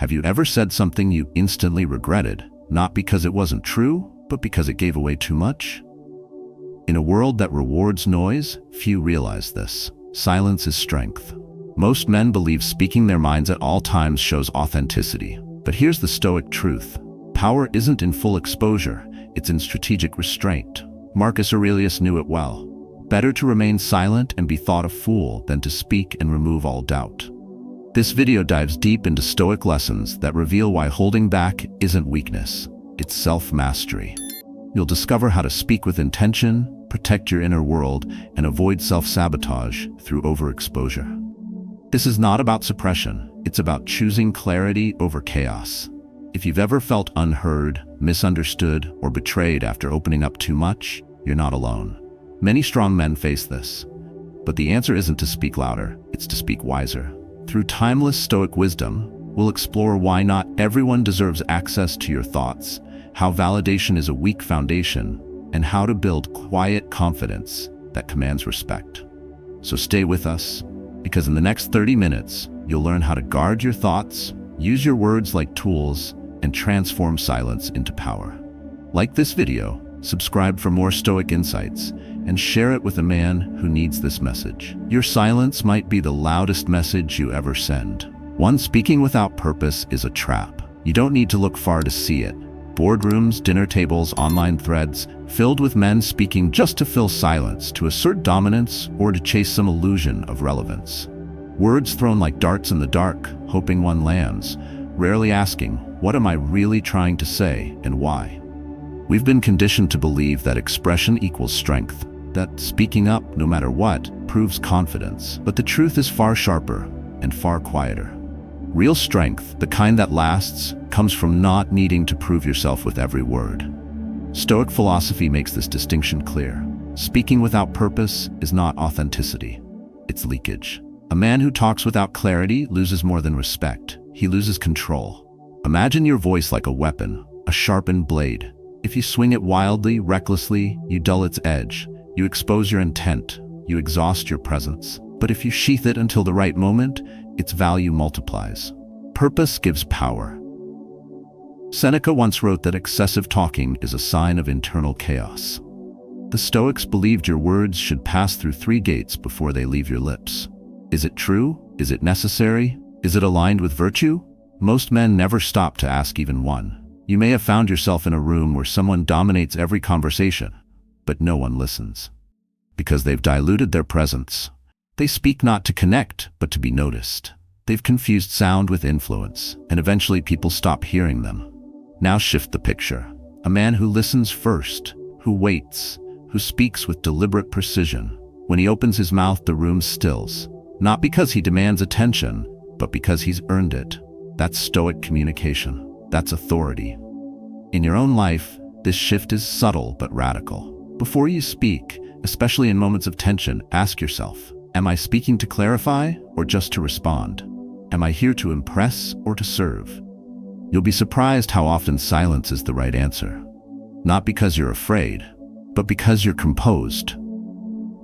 Have you ever said something you instantly regretted, not because it wasn't true, but because it gave away too much? In a world that rewards noise, few realize this. Silence is strength. Most men believe speaking their minds at all times shows authenticity. But here's the Stoic truth. Power isn't in full exposure, it's in strategic restraint. Marcus Aurelius knew it well. Better to remain silent and be thought a fool than to speak and remove all doubt. This video dives deep into Stoic lessons that reveal why holding back isn't weakness, it's self-mastery. You'll discover how to speak with intention, protect your inner world, and avoid self-sabotage through overexposure. This is not about suppression, it's about choosing clarity over chaos. If you've ever felt unheard, misunderstood, or betrayed after opening up too much, you're not alone. Many strong men face this. But the answer isn't to speak louder, it's to speak wiser. Through timeless Stoic wisdom, we'll explore why not everyone deserves access to your thoughts, how validation is a weak foundation, and how to build quiet confidence that commands respect. So stay with us, because in the next 30 minutes, you'll learn how to guard your thoughts, use your words like tools, and transform silence into power. Like this video, subscribe for more Stoic insights, and share it with a man who needs this message. Your silence might be the loudest message you ever send. One speaking without purpose is a trap. You don't need to look far to see it. Boardrooms, dinner tables, online threads, filled with men speaking just to fill silence, to assert dominance, or to chase some illusion of relevance. Words thrown like darts in the dark, hoping one lands, rarely asking, what am I really trying to say and why? We've been conditioned to believe that expression equals strength, that speaking up, no matter what, proves confidence. But the truth is far sharper and far quieter. Real strength, the kind that lasts, comes from not needing to prove yourself with every word. Stoic philosophy makes this distinction clear. Speaking without purpose is not authenticity, it's leakage. A man who talks without clarity loses more than respect. He loses control. Imagine your voice like a weapon, a sharpened blade. If you swing it wildly, recklessly, you dull its edge. You expose your intent. You exhaust your presence. But if you sheath it until the right moment, its value multiplies. Purpose gives power. Seneca once wrote that excessive talking is a sign of internal chaos. The Stoics believed your words should pass through 3 gates before they leave your lips. Is it true? Is it necessary? Is it aligned with virtue? Most men never stop to ask even one. You may have found yourself in a room where someone dominates every conversation, but no one listens. Because they've diluted their presence. They speak not to connect, but to be noticed. They've confused sound with influence, and eventually people stop hearing them. Now shift the picture. A man who listens first, who waits, who speaks with deliberate precision. When he opens his mouth, the room stills. Not because he demands attention, but because he's earned it. That's Stoic communication. That's authority. In your own life, this shift is subtle but radical. Before you speak, especially in moments of tension, ask yourself, am I speaking to clarify or just to respond? Am I here to impress or to serve? You'll be surprised how often silence is the right answer. Not because you're afraid, but because you're composed.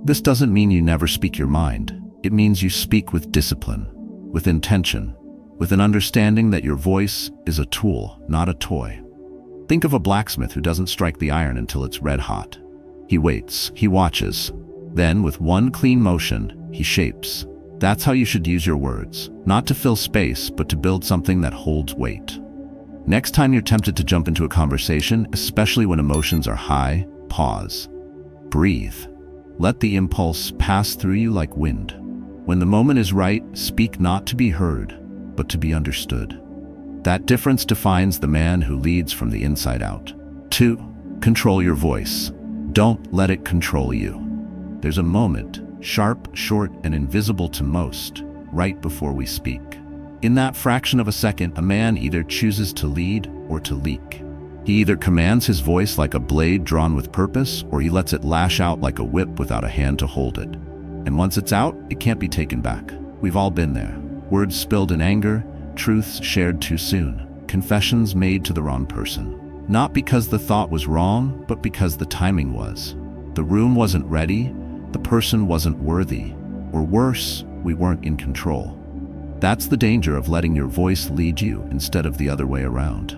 This doesn't mean you never speak your mind. It means you speak with discipline, with intention, with an understanding that your voice is a tool, not a toy. Think of a blacksmith who doesn't strike the iron until it's red hot. He waits, he watches. Then, with one clean motion, he shapes. That's how you should use your words, not to fill space, but to build something that holds weight. Next time you're tempted to jump into a conversation, especially when emotions are high, pause. Breathe. Let the impulse pass through you like wind. When the moment is right, speak not to be heard, but to be understood. That difference defines the man who leads from the inside out. 2. Control your voice. Don't let it control you. There's a moment, sharp, short, and invisible to most, right before we speak. In that fraction of a second, a man either chooses to lead or to leak. He either commands his voice like a blade drawn with purpose, or he lets it lash out like a whip without a hand to hold it. And once it's out, it can't be taken back. We've all been there. Words spilled in anger, truths shared too soon, confessions made to the wrong person. Not because the thought was wrong, but because the timing was. The room wasn't ready, the person wasn't worthy, or worse, we weren't in control. That's the danger of letting your voice lead you instead of the other way around.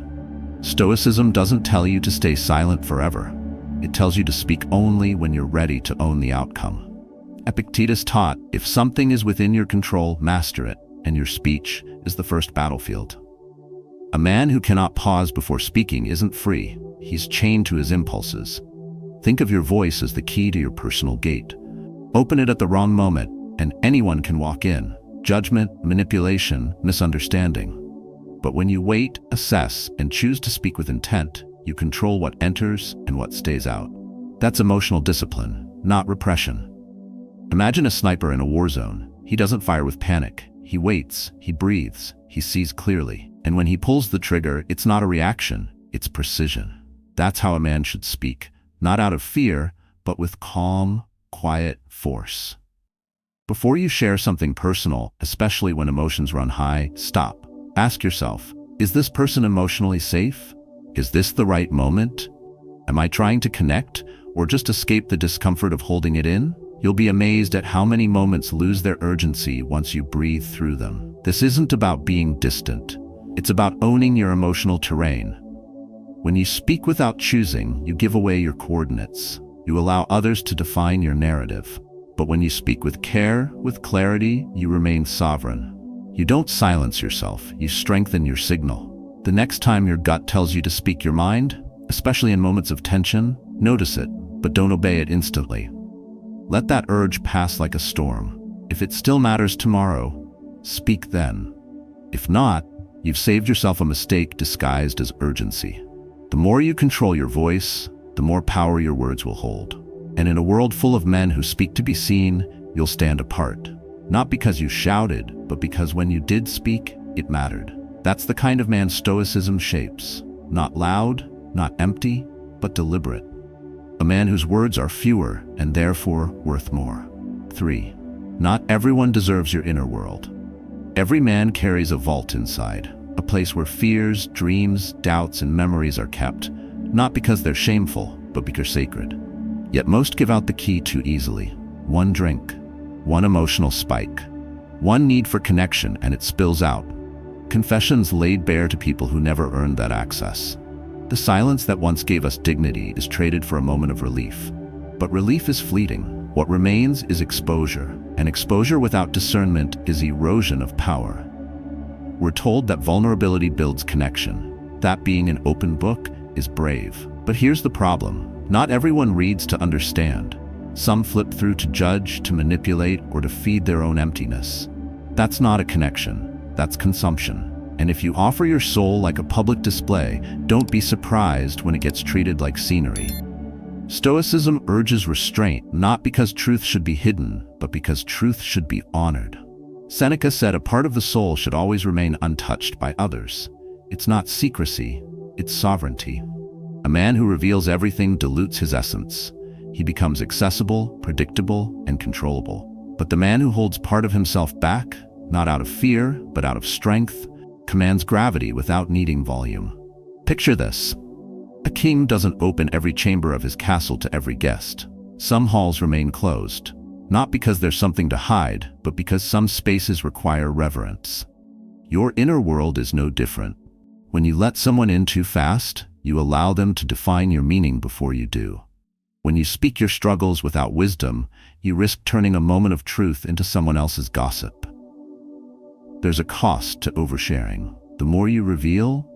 Stoicism doesn't tell you to stay silent forever. It tells you to speak only when you're ready to own the outcome. Epictetus taught, if something is within your control, master it, and your speech is the first battlefield. A man who cannot pause before speaking isn't free. He's chained to his impulses. Think of your voice as the key to your personal gate. Open it at the wrong moment, and anyone can walk in. Judgment, manipulation, misunderstanding. But when you wait, assess, and choose to speak with intent, you control what enters and what stays out. That's emotional discipline, not repression. Imagine a sniper in a war zone. He doesn't fire with panic. He waits, he breathes, he sees clearly. And when he pulls the trigger, it's not a reaction, it's precision. That's how a man should speak, not out of fear, but with calm, quiet force. Before you share something personal, especially when emotions run high, stop. Ask yourself, is this person emotionally safe? Is this the right moment? Am I trying to connect or just escape the discomfort of holding it in? You'll be amazed at how many moments lose their urgency once you breathe through them. This isn't about being distant. It's about owning your emotional terrain. When you speak without choosing, you give away your coordinates. You allow others to define your narrative. But when you speak with care, with clarity, you remain sovereign. You don't silence yourself, you strengthen your signal. The next time your gut tells you to speak your mind, especially in moments of tension, notice it, but don't obey it instantly. Let that urge pass like a storm. If it still matters tomorrow, speak then. If not, you've saved yourself a mistake disguised as urgency. The more you control your voice, the more power your words will hold. And in a world full of men who speak to be seen, you'll stand apart. Not because you shouted, but because when you did speak, it mattered. That's the kind of man Stoicism shapes. Not loud, not empty, but deliberate. A man whose words are fewer and therefore worth more. 3. Not everyone deserves your inner world. Every man carries a vault inside, a place where fears, dreams, doubts, and memories are kept, not because they're shameful, but because sacred. Yet most give out the key too easily. One drink, one emotional spike, one need for connection, and it spills out. Confessions laid bare to people who never earned that access. The silence that once gave us dignity is traded for a moment of relief. But relief is fleeting. What remains is exposure, and exposure without discernment is erosion of power. We're told that vulnerability builds connection. That being an open book is brave. But here's the problem. Not everyone reads to understand. Some flip through to judge, to manipulate, or to feed their own emptiness. That's not a connection. That's consumption. And if you offer your soul like a public display, don't be surprised when it gets treated like scenery. Stoicism urges restraint, not because truth should be hidden, but because truth should be honored. Seneca said a part of the soul should always remain untouched by others. It's not secrecy, it's sovereignty. A man who reveals everything dilutes his essence. He becomes accessible, predictable, and controllable. But the man who holds part of himself back, not out of fear, but out of strength, commands gravity without needing volume. Picture this. A king doesn't open every chamber of his castle to every guest. Some halls remain closed, not because there's something to hide, but because some spaces require reverence. Your inner world is no different. When you let someone in too fast, you allow them to define your meaning before you do. When you speak your struggles without wisdom, you risk turning a moment of truth into someone else's gossip. There's a cost to oversharing. The more you reveal,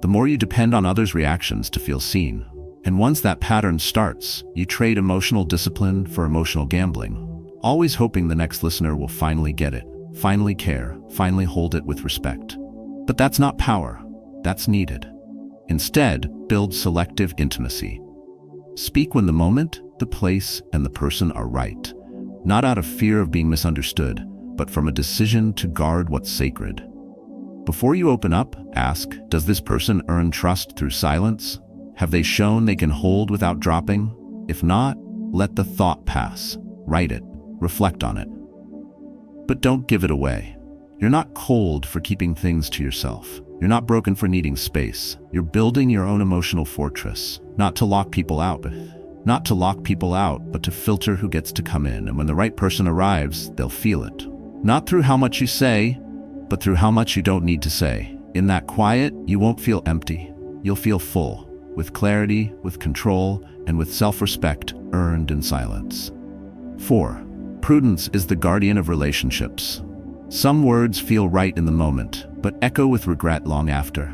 the more you depend on others' reactions to feel seen. And once that pattern starts, you trade emotional discipline for emotional gambling, always hoping the next listener will finally get it, finally care, finally hold it with respect. But that's not power. That's needed. Instead, build selective intimacy. Speak when the moment, the place, and the person are right, not out of fear of being misunderstood, but from a decision to guard what's sacred. Before you open up, ask, does this person earn trust through silence? Have they shown they can hold without dropping? If not, let the thought pass. Write it. Reflect on it. But don't give it away. You're not cold for keeping things to yourself. You're not broken for needing space. You're building your own emotional fortress, not to lock people out, but to filter who gets to come in. And when the right person arrives, they'll feel it. Not through how much you say, but through how much you don't need to say. In that quiet, you won't feel empty. You'll feel full, with clarity, with control, and with self-respect earned in silence. 4. Prudence is the guardian of relationships. Some words feel right in the moment, but echo with regret long after.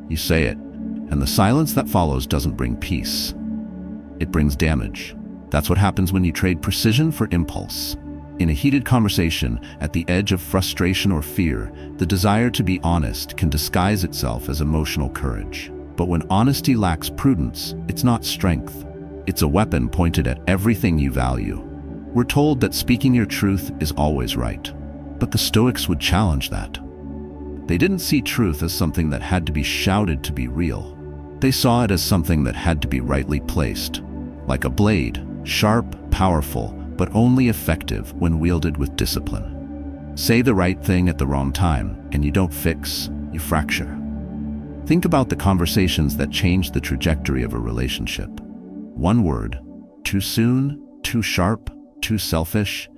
You say it, and the silence that follows doesn't bring peace. It brings damage. That's what happens when you trade precision for impulse. In a heated conversation, at the edge of frustration or fear, the desire to be honest can disguise itself as emotional courage. But when honesty lacks prudence, it's not strength. It's a weapon pointed at everything you value. We're told that speaking your truth is always right. But the Stoics would challenge that. They didn't see truth as something that had to be shouted to be real. They saw it as something that had to be rightly placed. Like a blade, sharp, powerful, but only effective when wielded with discipline. Say the right thing at the wrong time, and you don't fix, you fracture. Think about the conversations that changed the trajectory of a relationship. One word, too soon, too sharp, too selfish,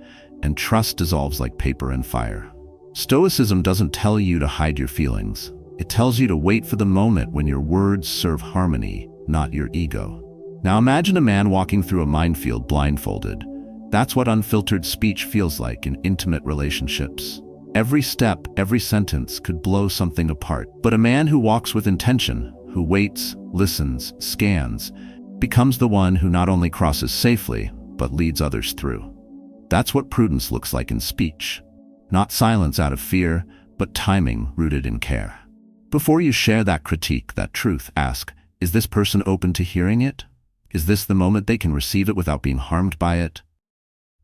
and trust dissolves like paper in fire. Stoicism doesn't tell you to hide your feelings. It tells you to wait for the moment when your words serve harmony, not your ego. Now imagine a man walking through a minefield blindfolded. That's what unfiltered speech feels like in intimate relationships. Every step, every sentence could blow something apart. But a man who walks with intention, who waits, listens, scans, becomes the one who not only crosses safely, but leads others through. That's what prudence looks like in speech. Not silence out of fear, but timing rooted in care. Before you share that critique, that truth, ask, is this person open to hearing it? Is this the moment they can receive it without being harmed by it?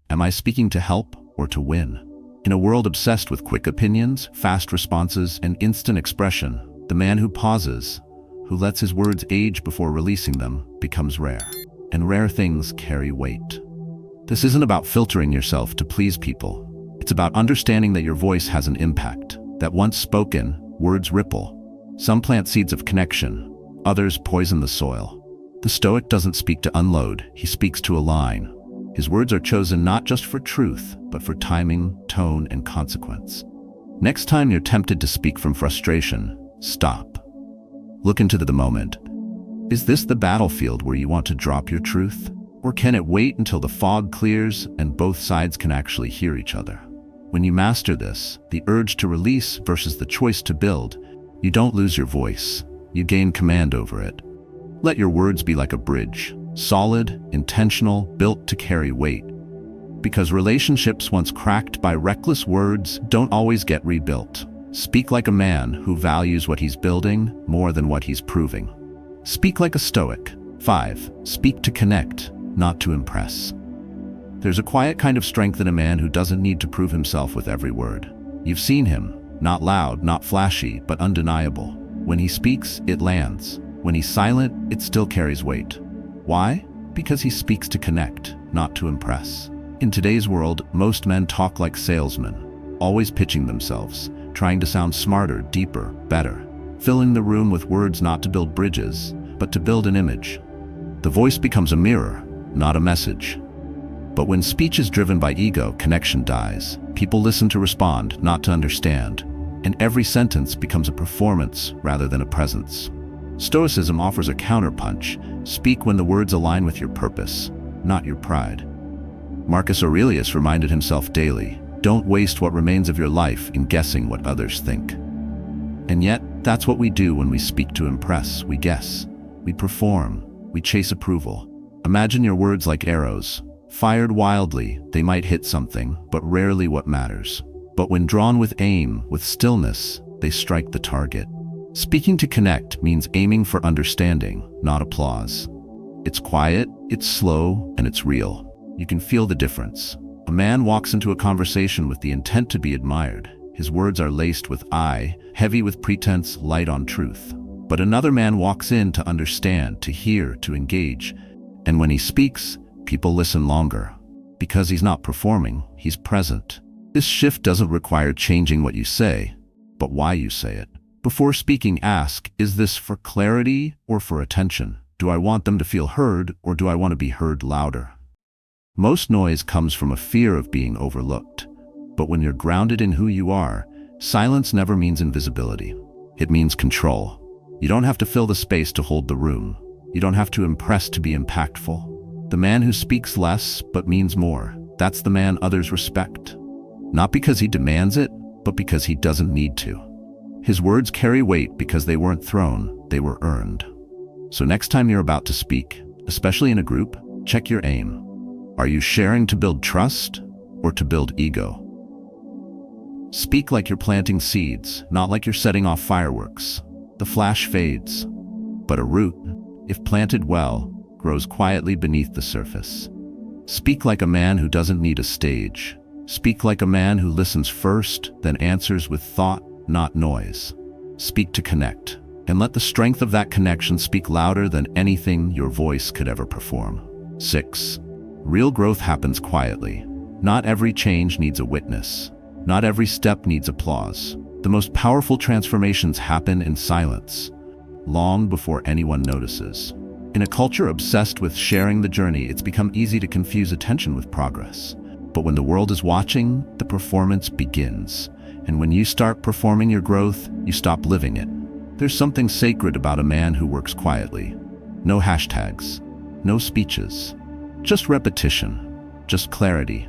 Am I speaking to help or to win? In a world obsessed with quick opinions, fast responses, and instant expression, the man who pauses, who lets his words age before releasing them, becomes rare. And rare things carry weight. This isn't about filtering yourself to please people. It's about understanding that your voice has an impact, that once spoken, words ripple. Some plant seeds of connection, others poison the soil. The Stoic doesn't speak to unload, he speaks to align. His words are chosen not just for truth, but for timing, tone, and consequence. Next time you're tempted to speak from frustration, stop. Look into the moment. Is this the battlefield where you want to drop your truth? Or can it wait until the fog clears and both sides can actually hear each other? When you master this, the urge to release versus the choice to build, you don't lose your voice, you gain command over it. Let your words be like a bridge. Solid, intentional, built to carry weight. Because relationships once cracked by reckless words don't always get rebuilt. Speak like a man who values what he's building more than what he's proving. Speak like a Stoic. 5. Speak to connect, not to impress. There's a quiet kind of strength in a man who doesn't need to prove himself with every word. You've seen him, not loud, not flashy, but undeniable. When he speaks, it lands. When he's silent, it still carries weight. Why? Because he speaks to connect, not to impress. In today's world, most men talk like salesmen, always pitching themselves, trying to sound smarter, deeper, better, filling the room with words not to build bridges, but to build an image. The voice becomes a mirror, not a message. But when speech is driven by ego, connection dies. People listen to respond, not to understand, and every sentence becomes a performance rather than a presence. Stoicism offers a counterpunch. Speak when the words align with your purpose, not your pride. Marcus Aurelius reminded himself daily, don't waste what remains of your life in guessing what others think. And yet, that's what we do when we speak to impress. We guess, we perform, we chase approval. Imagine your words like arrows. Fired wildly, they might hit something, but rarely what matters. But when drawn with aim, with stillness, they strike the target. Speaking to connect means aiming for understanding, not applause. It's quiet, it's slow, and it's real. You can feel the difference. A man walks into a conversation with the intent to be admired. His words are laced with I, heavy with pretense, light on truth. But another man walks in to understand, to hear, to engage. And when he speaks, people listen longer. Because he's not performing, he's present. This shift doesn't require changing what you say, but why you say it. Before speaking, ask, is this for clarity or for attention? Do I want them to feel heard, or do I want to be heard louder? Most noise comes from a fear of being overlooked. But when you're grounded in who you are, Silence never means invisibility. It means control. You don't have to fill the space to hold the room. You don't have to impress to be impactful. The man who speaks less but means more, that's the man others respect. Not because he demands it, but because he doesn't need to. His words carry weight because they weren't thrown, they were earned. So next time you're about to speak, especially in a group, check your aim. Are you sharing to build trust or to build ego? Speak like you're planting seeds, not like you're setting off fireworks. The flash fades, but a root, if planted well, grows quietly beneath the surface. Speak like a man who doesn't need a stage. Speak like a man who listens first, then answers with thought, not noise. Speak to connect, and let the strength of that connection speak louder than anything your voice could ever perform. 6. Real growth happens quietly. Not every change needs a witness. Not every step needs applause. The most powerful transformations happen in silence, long before anyone notices. In a culture obsessed with sharing the journey, it's become easy to confuse attention with progress. But when the world is watching, the performance begins. And when you start performing your growth, you stop living it. There's something sacred about a man who works quietly. No hashtags, no speeches, just repetition, just clarity,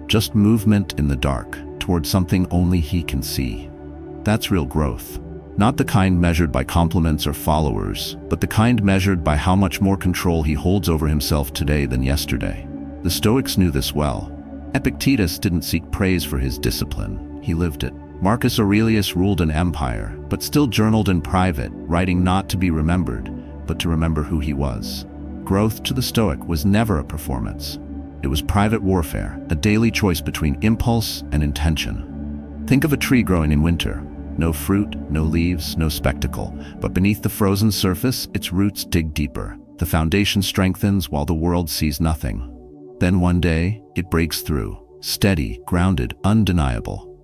just movement in the dark toward something only he can see. That's real growth. Not the kind measured by compliments or followers, but the kind measured by how much more control he holds over himself today than yesterday. The Stoics knew this well. Epictetus didn't seek praise for his discipline, he lived it. Marcus Aurelius ruled an empire, but still journaled in private, writing not to be remembered, but to remember who he was. Growth to the Stoic was never a performance. It was private warfare, a daily choice between impulse and intention. Think of a tree growing in winter. No fruit, no leaves, no spectacle, but beneath the frozen surface, its roots dig deeper. The foundation strengthens while the world sees nothing. Then one day, it breaks through, steady, grounded, undeniable.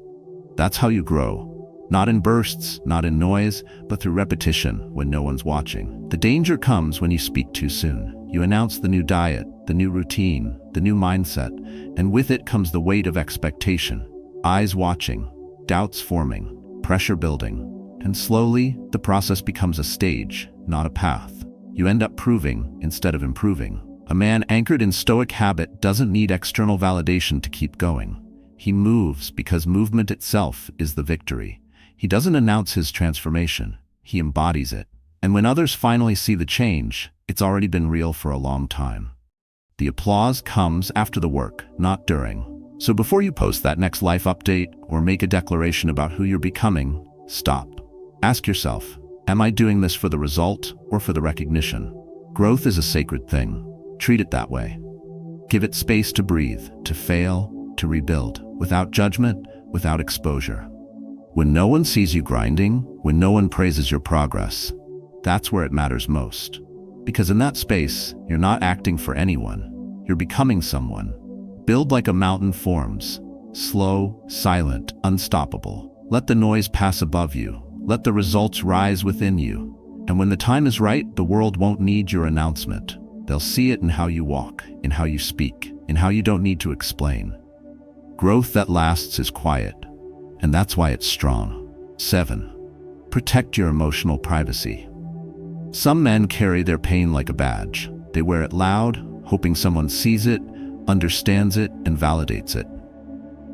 That's how you grow. Not in bursts, not in noise, but through repetition when no one's watching. The danger comes when you speak too soon. You announce the new diet, the new routine, the new mindset, and with it comes the weight of expectation. Eyes watching, doubts forming, pressure building, and slowly, the process becomes a stage, not a path. You end up proving instead of improving. A man anchored in Stoic habit doesn't need external validation to keep going. He moves because movement itself is the victory. He doesn't announce his transformation, he embodies it. And when others finally see the change, it's already been real for a long time. The applause comes after the work, not during. So before you post that next life update or make a declaration about who you're becoming, stop. Ask yourself, am I doing this for the result or for the recognition? Growth is a sacred thing. Treat it that way. Give it space to breathe, to fail, to rebuild, without judgment, without exposure. When no one sees you grinding, when no one praises your progress, that's where it matters most. Because in that space, you're not acting for anyone. You're becoming someone. Build like a mountain forms, slow, silent, unstoppable. Let the noise pass above you. Let the results rise within you. And when the time is right, the world won't need your announcement. They'll see it in how you walk, in how you speak, in how you don't need to explain. Growth that lasts is quiet, and that's why it's strong. 7. Protect your emotional privacy. Some men carry their pain like a badge. They wear it loud, hoping someone sees it, understands it, and validates it.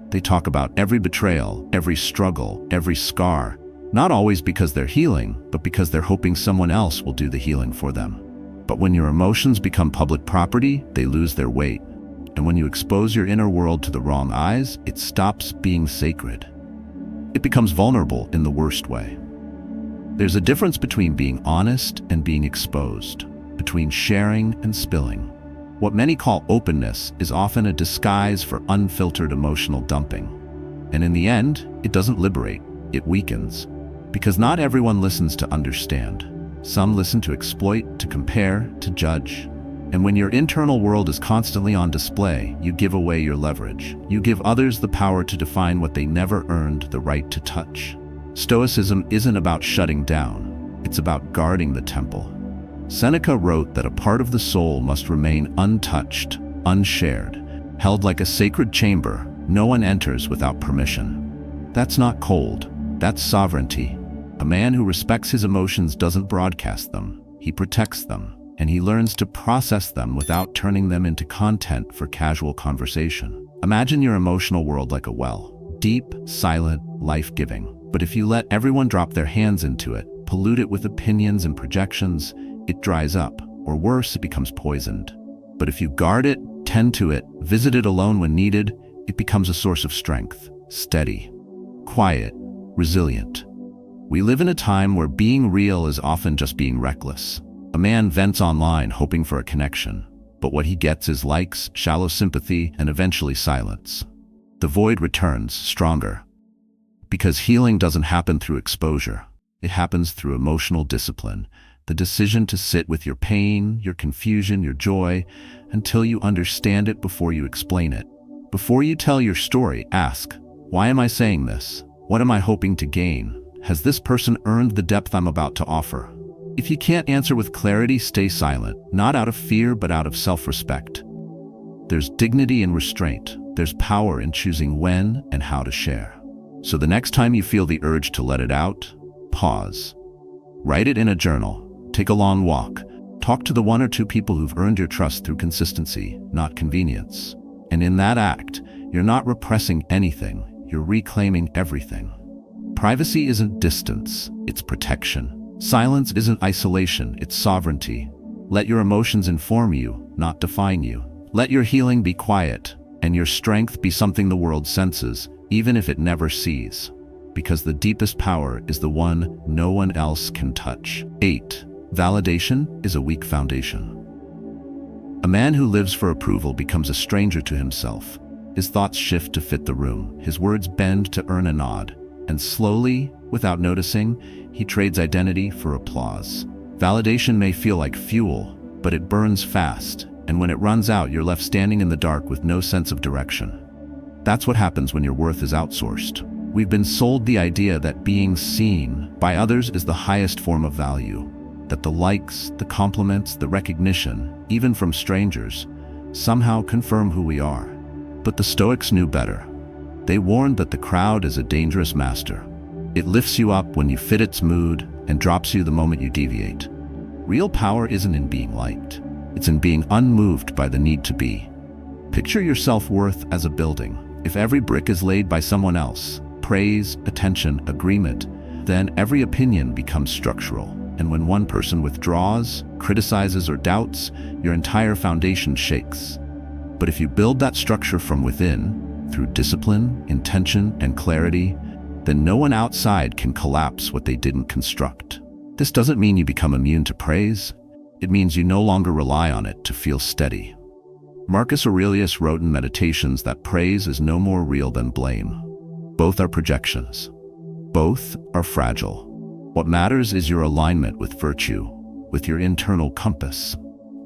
They talk about every betrayal, every struggle, every scar, not always because they're healing, but because they're hoping someone else will do the healing for them. But when your emotions become public property, they lose their weight. And when you expose your inner world to the wrong eyes, it stops being sacred. It becomes vulnerable in the worst way. There's a difference between being honest and being exposed, between sharing and spilling. What many call openness is often a disguise for unfiltered emotional dumping. And in the end, it doesn't liberate, it weakens. Because not everyone listens to understand. Some listen to exploit, to compare, to judge. And when your internal world is constantly on display, you give away your leverage. You give others the power to define what they never earned the right to touch. Stoicism isn't about shutting down, it's about guarding the temple. Seneca wrote that a part of the soul must remain untouched, unshared, held like a sacred chamber no one enters without permission. That's not cold. That's sovereignty. A man who respects his emotions doesn't broadcast them. He protects them, and he learns to process them without turning them into content for casual conversation. Imagine your emotional world like a well. Deep, silent, life-giving. But if you let everyone drop their hands into it, pollute it with opinions and projections, it dries up, or worse, it becomes poisoned. But if you guard it, tend to it, visit it alone when needed, it becomes a source of strength, steady, quiet, resilient. We live in a time where being real is often just being reckless. A man vents online hoping for a connection, but what he gets is likes, shallow sympathy, and eventually silence. The void returns, stronger. Because healing doesn't happen through exposure. It happens through emotional discipline, the decision to sit with your pain, your confusion, your joy, until you understand it before you explain it. Before you tell your story, ask, why am I saying this? What am I hoping to gain? Has this person earned the depth I'm about to offer? If you can't answer with clarity, stay silent, not out of fear, but out of self-respect. There's dignity in restraint. There's power in choosing when and how to share. So the next time you feel the urge to let it out, pause. Write it in a journal. Take a long walk. Talk to the one or two people who've earned your trust through consistency, not convenience. And in that act, you're not repressing anything, you're reclaiming everything. Privacy isn't distance, it's protection. Silence isn't isolation, it's sovereignty. Let your emotions inform you, not define you. Let your healing be quiet, and your strength be something the world senses, even if it never sees. Because the deepest power is the one no one else can touch. 8. Validation is a weak foundation. A man who lives for approval becomes a stranger to himself. His thoughts shift to fit the room, his words bend to earn a nod, and slowly, without noticing, he trades identity for applause. Validation may feel like fuel, but it burns fast, and when it runs out, you're left standing in the dark with no sense of direction. That's what happens when your worth is outsourced. We've been sold the idea that being seen by others is the highest form of value, that the likes, the compliments, the recognition, even from strangers, somehow confirm who we are. But the Stoics knew better. They warned that the crowd is a dangerous master. It lifts you up when you fit its mood and drops you the moment you deviate. Real power isn't in being liked. It's in being unmoved by the need to be. Picture your self-worth as a building. If every brick is laid by someone else, praise, attention, agreement, then every opinion becomes structural. And when one person withdraws, criticizes, or doubts, your entire foundation shakes. But if you build that structure from within, through discipline, intention, and clarity, then no one outside can collapse what they didn't construct. This doesn't mean you become immune to praise. It means you no longer rely on it to feel steady. Marcus Aurelius wrote in Meditations that praise is no more real than blame. Both are projections. Both are fragile. What matters is your alignment with virtue, with your internal compass.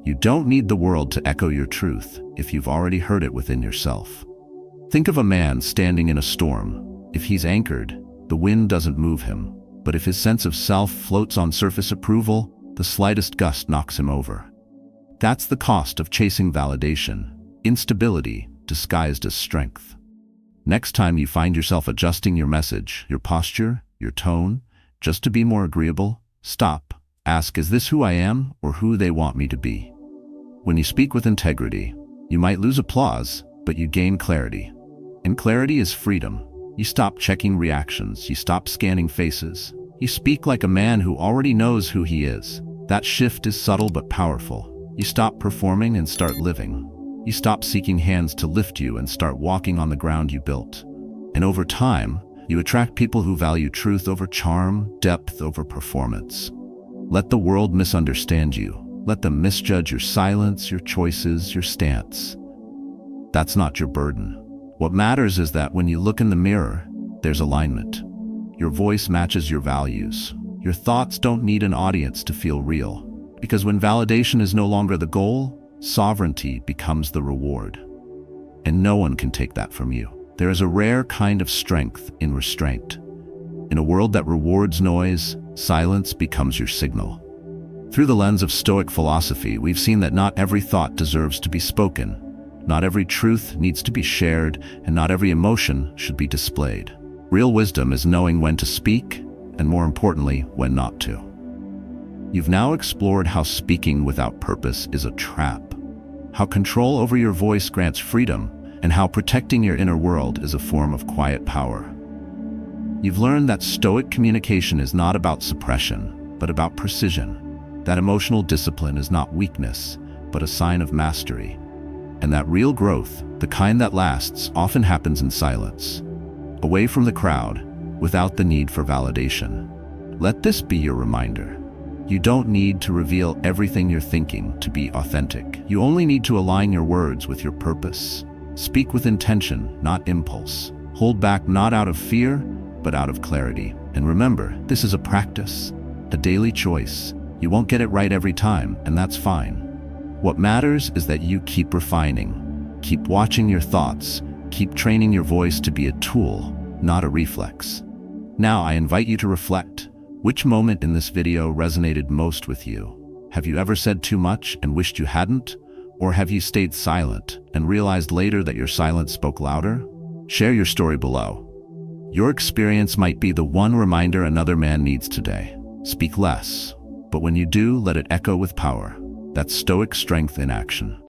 You don't need the world to echo your truth if you've already heard it within yourself. Think of a man standing in a storm. If he's anchored, the wind doesn't move him. But if his sense of self floats on surface approval, the slightest gust knocks him over. That's the cost of chasing validation, instability disguised as strength. Next time you find yourself adjusting your message, your posture, your tone, just to be more agreeable, stop. Ask, is this who I am or who they want me to be? When you speak with integrity, you might lose applause, but you gain clarity. And clarity is freedom. You stop checking reactions, you stop scanning faces. You speak like a man who already knows who he is. That shift is subtle but powerful. You stop performing and start living. You stop seeking hands to lift you and start walking on the ground you built. And over time, you attract people who value truth over charm, depth over performance. Let the world misunderstand you. Let them misjudge your silence, your choices, your stance. That's not your burden. What matters is that when you look in the mirror, there's alignment. Your voice matches your values. Your thoughts don't need an audience to feel real. Because when validation is no longer the goal, sovereignty becomes the reward. And no one can take that from you. There is a rare kind of strength in restraint. In a world that rewards noise, silence becomes your signal. Through the lens of Stoic philosophy, we've seen that not every thought deserves to be spoken. Not every truth needs to be shared, and not every emotion should be displayed. Real wisdom is knowing when to speak, and more importantly, when not to. You've now explored how speaking without purpose is a trap, how control over your voice grants freedom, and how protecting your inner world is a form of quiet power. You've learned that Stoic communication is not about suppression, but about precision, that emotional discipline is not weakness, but a sign of mastery, and that real growth, the kind that lasts, often happens in silence, away from the crowd, without the need for validation. Let this be your reminder. You don't need to reveal everything you're thinking to be authentic. You only need to align your words with your purpose. Speak with intention, not impulse. Hold back not out of fear, but out of clarity. And remember, this is a practice, a daily choice. You won't get it right every time, and that's fine. What matters is that you keep refining, keep watching your thoughts, keep training your voice to be a tool, not a reflex. Now I invite you to reflect. Which moment in this video resonated most with you? Have you ever said too much and wished you hadn't? Or have you stayed silent and realized later that your silence spoke louder? Share your story below. Your experience might be the one reminder another man needs today. Speak less, but when you do, let it echo with power. That's Stoic strength in action.